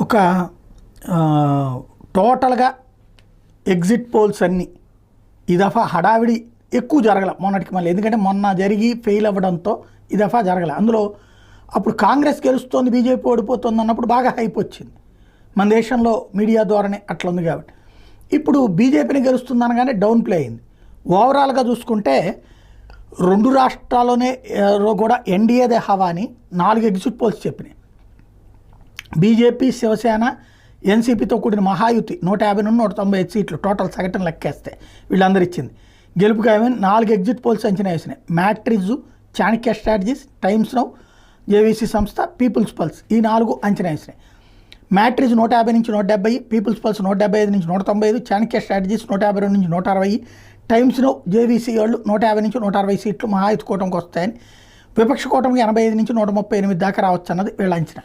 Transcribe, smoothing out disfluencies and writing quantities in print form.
ఒక టోటల్గా exit polls అన్నీ ఈ దఫా హడావిడి ఎక్కువ జరగల మొన్నటికి మళ్ళీ, ఎందుకంటే మొన్న జరిగి ఫెయిల్ అవ్వడంతో ఈ దఫా జరగల. అందులో అప్పుడు కాంగ్రెస్ గెలుస్తోంది బీజేపీ ఓడిపోతుంది అన్నప్పుడు బాగా హైప్ వచ్చింది, మన దేశంలో మీడియా ద్వారానే అట్లా ఉంది కాబట్టి. ఇప్పుడు బీజేపీని గెలుస్తుంది అనగానే డౌన్ ప్లే అయింది. ఓవరాల్గా చూసుకుంటే రెండు రాష్ట్రాల్లోనే కూడా ఎన్డీఏదే హవా అని 4 ఎగ్జిట్ పోల్స్ చెప్పినాయి. బీజేపీ, శివసేన, ఎన్సీపీతో కూడిన మహాయుతి 150 నుండి 195 సీట్లు టోటల్ సగటున లెక్కేస్తే వీళ్ళందరూ ఇచ్చింది. గెలుపు ఖాయమని 4 ఎగ్జిట్ పోల్స్ అంచనా వేసినాయి. Matrize, Chanakya strategies, Times Now, JVC సంస్థ, పీపుల్స్ పల్స్ ఈ 4 అంచనా వేసినాయి. మ్యాట్రిజ్ 150 నుంచి 170, పీపుల్స్ పల్స్ 175 నుంచి 195, చాణక్య స్ట్రాటజీస్ 152 నుంచి 160, టైమ్స్ నౌ, జేవీసీ వాళ్ళు 150 నుంచి 160 సీట్లు మహాయుతి కూటమికి వస్తాయని, విపక్ష కూటమికి 85 నుంచి 138 దాకా రావచ్చు అన్నది వీళ్ళ అంచనా.